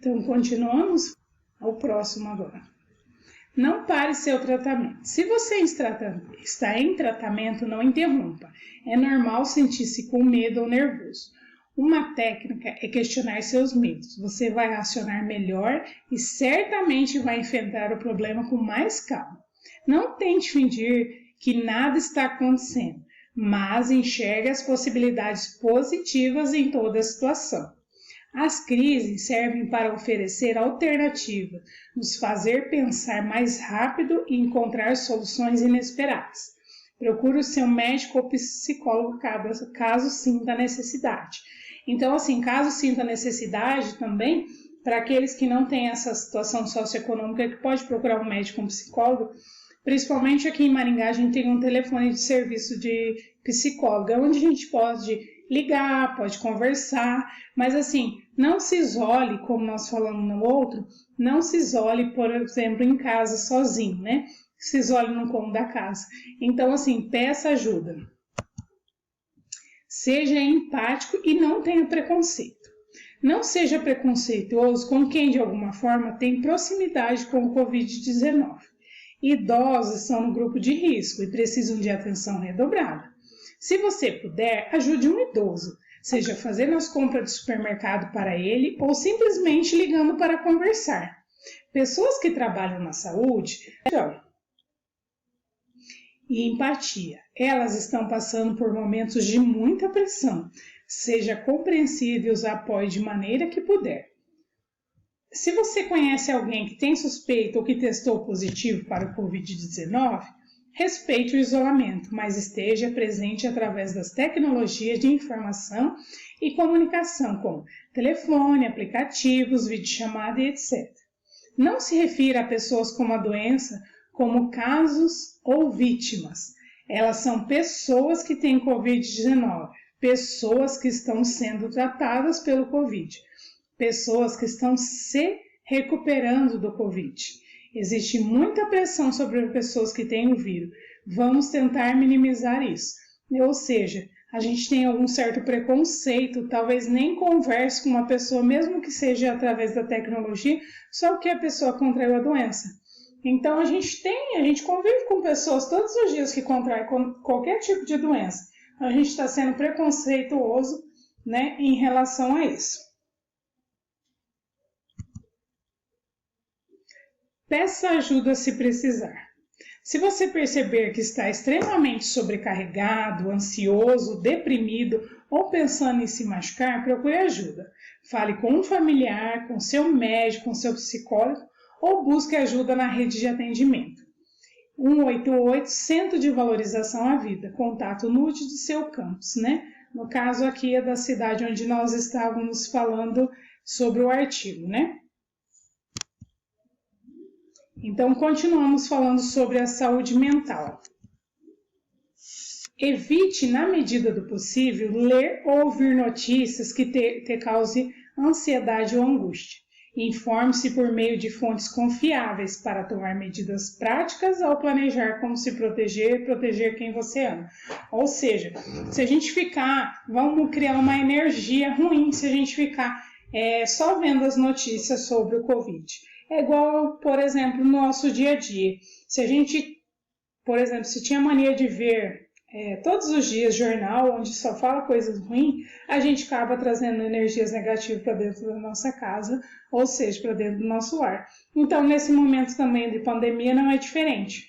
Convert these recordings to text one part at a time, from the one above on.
Então, continuamos ao próximo agora. Não pare seu tratamento. Se você está em tratamento, não interrompa. É normal sentir-se com medo ou nervoso. Uma técnica é questionar seus medos. Você vai racionar melhor e certamente vai enfrentar o problema com mais calma. Não tente fingir que nada está acontecendo, mas enxergue as possibilidades positivas em toda a situação. As crises servem para oferecer alternativas, nos fazer pensar mais rápido e encontrar soluções inesperadas. Procure o seu médico ou psicólogo caso sinta necessidade. Então, assim, caso sinta necessidade também, para aqueles que não têm essa situação socioeconômica, que pode procurar um médico ou um psicólogo, principalmente aqui em Maringá, a gente tem um telefone de serviço de psicóloga, onde a gente pode ligar, pode conversar, mas assim, não se isole, como nós falamos no outro, não se isole, por exemplo, em casa sozinho, né? Se isole no cômodo da casa. Então, assim, peça ajuda. Seja empático e não tenha preconceito. Não seja preconceituoso com quem, de alguma forma, tem proximidade com o Covid-19. Idosos são no grupo de risco e precisam de atenção redobrada. Se você puder, ajude um idoso, seja fazendo as compras do supermercado para ele ou simplesmente ligando para conversar. Pessoas que trabalham na saúde e empatia. Elas estão passando por momentos de muita pressão. Seja compreensível e os apoie de maneira que puder. Se você conhece alguém que tem suspeita ou que testou positivo para o Covid-19, respeite o isolamento, mas esteja presente através das tecnologias de informação e comunicação, como telefone, aplicativos, videochamada e etc. Não se refira a pessoas com a doença como casos ou vítimas. Elas são pessoas que têm Covid-19, pessoas que estão sendo tratadas pelo Covid, pessoas que estão se recuperando do Covid. Existe muita pressão sobre as pessoas que têm o vírus. Vamos tentar minimizar isso. Ou seja, a gente tem algum certo preconceito, talvez nem converse com uma pessoa, mesmo que seja através da tecnologia, só porque a pessoa contraiu a doença. Então a gente convive com pessoas todos os dias que contraem qualquer tipo de doença. A gente está sendo preconceituoso, né, em relação a isso. Peça ajuda se precisar. Se você perceber que está extremamente sobrecarregado, ansioso, deprimido ou pensando em se machucar, procure ajuda. Fale com um familiar, com seu médico, com seu psicólogo ou busque ajuda na rede de atendimento. 188, Centro de Valorização à Vida, contato NUT de seu campus, né? No caso aqui é da cidade onde nós estávamos falando sobre o artigo, né? Então, continuamos falando sobre a saúde mental. Evite, na medida do possível, ler ou ouvir notícias que te cause ansiedade ou angústia. Informe-se por meio de fontes confiáveis para tomar medidas práticas ao planejar como se proteger e proteger quem você ama. Ou seja, se a gente vamos criar uma energia ruim se a gente ficar só vendo as notícias sobre o Covid. É igual, por exemplo, no nosso dia a dia. Se a gente, por exemplo, se tinha mania de ver todos os dias jornal, onde só fala coisas ruins, a gente acaba trazendo energias negativas para dentro da nossa casa, ou seja, para dentro do nosso lar. Então, nesse momento também de pandemia, não é diferente.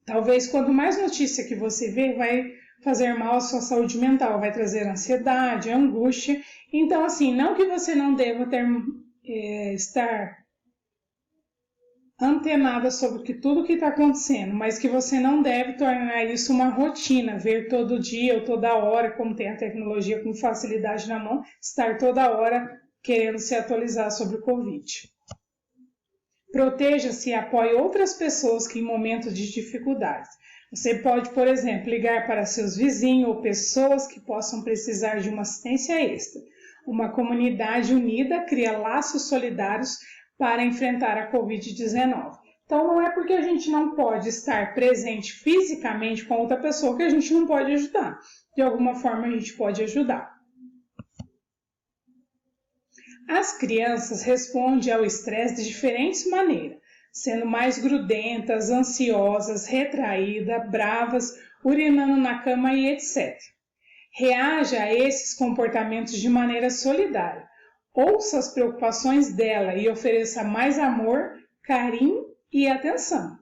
Talvez quanto mais notícia que você vê, vai fazer mal à sua saúde mental, vai trazer ansiedade, angústia. Então, assim, não que você não deva estar antenada sobre tudo que está acontecendo, mas que você não deve tornar isso uma rotina, ver todo dia ou toda hora, como tem a tecnologia com facilidade na mão, estar toda hora querendo se atualizar sobre o Covid. Proteja-se e apoie outras pessoas que em momentos de dificuldades. Você pode, por exemplo, ligar para seus vizinhos ou pessoas que possam precisar de uma assistência extra. Uma comunidade unida cria laços solidários para enfrentar a Covid-19. Então, não é porque a gente não pode estar presente fisicamente com outra pessoa que a gente não pode ajudar. De alguma forma, a gente pode ajudar. As crianças respondem ao estresse de diferentes maneiras, sendo mais grudentas, ansiosas, retraídas, bravas, urinando na cama e etc. Reaja a esses comportamentos de maneira solidária. Ouça as preocupações dela e ofereça mais amor, carinho e atenção.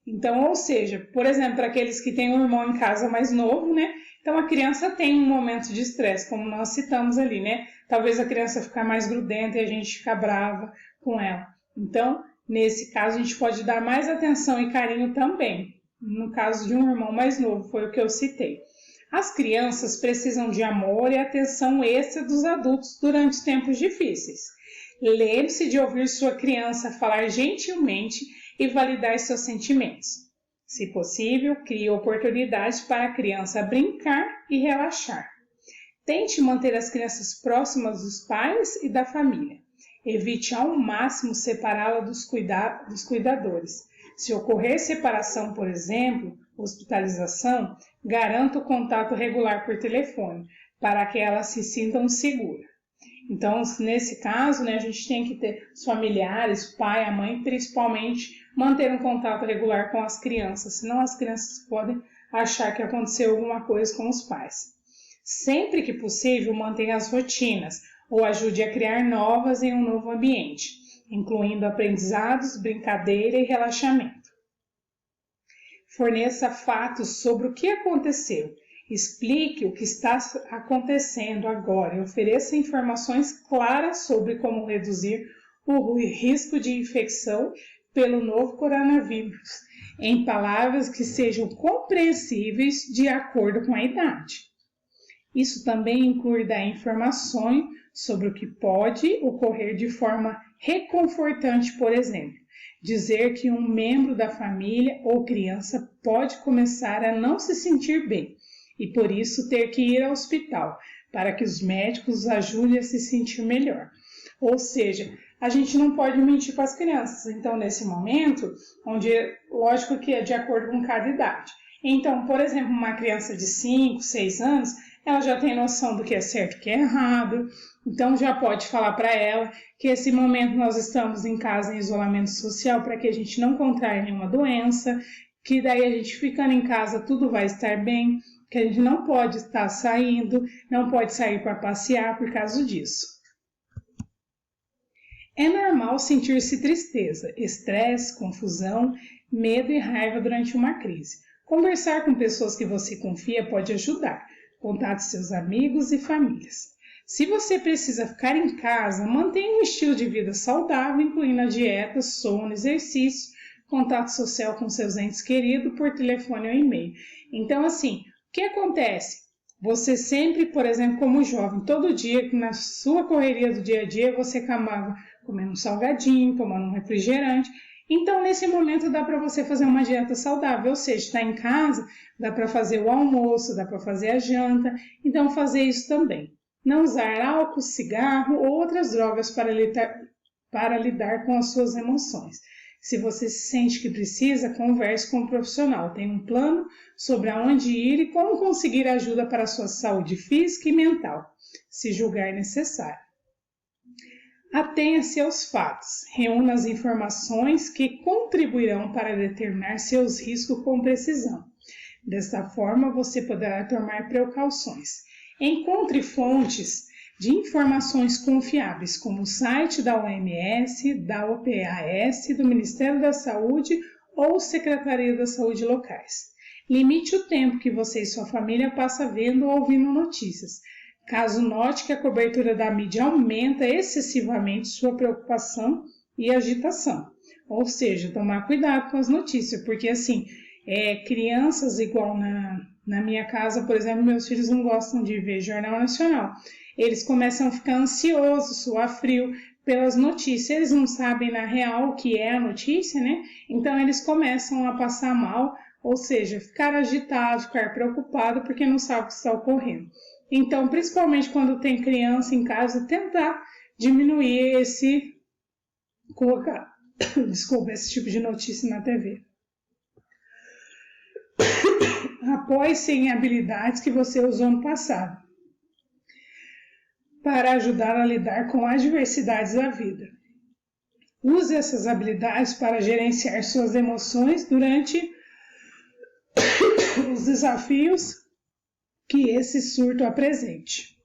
Então, ou seja, por exemplo, para aqueles que têm um irmão em casa mais novo, né? Então a criança tem um momento de estresse, como nós citamos ali, né? Talvez a criança ficar mais grudenta e a gente ficar brava com ela. Então, nesse caso, a gente pode dar mais atenção e carinho também. No caso de um irmão mais novo, foi o que eu citei. As crianças precisam de amor e atenção extra dos adultos durante tempos difíceis. Lembre-se de ouvir sua criança falar gentilmente e validar seus sentimentos. Se possível, crie oportunidades para a criança brincar e relaxar. Tente manter as crianças próximas dos pais e da família. Evite ao máximo separá-la dos cuidadores. Se ocorrer separação, por exemplo, hospitalização, garanta o contato regular por telefone, para que elas se sintam seguras. Então, nesse caso, né, a gente tem que ter os familiares, o pai, a mãe, principalmente, manter um contato regular com as crianças, senão as crianças podem achar que aconteceu alguma coisa com os pais. Sempre que possível, mantenha as rotinas ou ajude a criar novas em um novo ambiente, incluindo aprendizados, brincadeira e relaxamento. Forneça fatos sobre o que aconteceu. Explique o que está acontecendo agora e ofereça informações claras sobre como reduzir o risco de infecção pelo novo coronavírus, em palavras que sejam compreensíveis de acordo com a idade. Isso também inclui dar informações sobre o que pode ocorrer de forma reconfortante, por exemplo, dizer que um membro da família ou criança pode começar a não se sentir bem e por isso ter que ir ao hospital, para que os médicos ajudem a se sentir melhor. Ou seja, a gente não pode mentir para as crianças. Então, nesse momento, onde lógico que é de acordo com cada idade. Então, por exemplo, uma criança de 5, 6 anos, ela já tem noção do que é certo e o que é errado. Então, já pode falar para ela que esse momento nós estamos em casa em isolamento social para que a gente não contraia nenhuma doença, que daí a gente ficando em casa tudo vai estar bem, que a gente não pode estar saindo, não pode sair para passear por causa disso. É normal sentir-se tristeza, estresse, confusão, medo e raiva durante uma crise. Conversar com pessoas que você confia pode ajudar. Contate seus amigos e famílias. Se você precisa ficar em casa, mantenha um estilo de vida saudável, incluindo a dieta, sono, exercício, contato social com seus entes queridos por telefone ou e-mail. Então, assim, o que acontece? Você sempre, por exemplo, como jovem, todo dia, na sua correria do dia a dia, você acabava comendo um salgadinho, tomando um refrigerante. Então, nesse momento, dá para você fazer uma dieta saudável, ou seja, está em casa, dá para fazer o almoço, dá para fazer a janta, então fazer isso também. Não usar álcool, cigarro ou outras drogas para lidar com as suas emoções. Se você se sente que precisa, converse com um profissional. Tenha um plano sobre aonde ir e como conseguir ajuda para a sua saúde física e mental, se julgar necessário. Atenha-se aos fatos. Reúna as informações que contribuirão para determinar seus riscos com precisão. Desta forma, você poderá tomar precauções. Encontre fontes de informações confiáveis, como o site da OMS, da OPAS, do Ministério da Saúde ou Secretaria da Saúde locais. Limite o tempo que você e sua família passa vendo ou ouvindo notícias. Caso note que a cobertura da mídia aumenta excessivamente sua preocupação e agitação. Ou seja, tomar cuidado com as notícias, porque assim, crianças igual na minha casa, por exemplo, meus filhos não gostam de ver Jornal Nacional. Eles começam a ficar ansiosos, suar frio pelas notícias. Eles não sabem na real o que é a notícia, né? Então eles começam a passar mal, ou seja, ficar agitados, ficar preocupados porque não sabem o que está ocorrendo. Então, principalmente quando tem criança em casa, tentar diminuir esse tipo de notícia na TV. Apoie-se em habilidades que você usou no passado. para ajudar a lidar com adversidades da vida. Use essas habilidades para gerenciar suas emoções durante os desafios que esse surto apresente.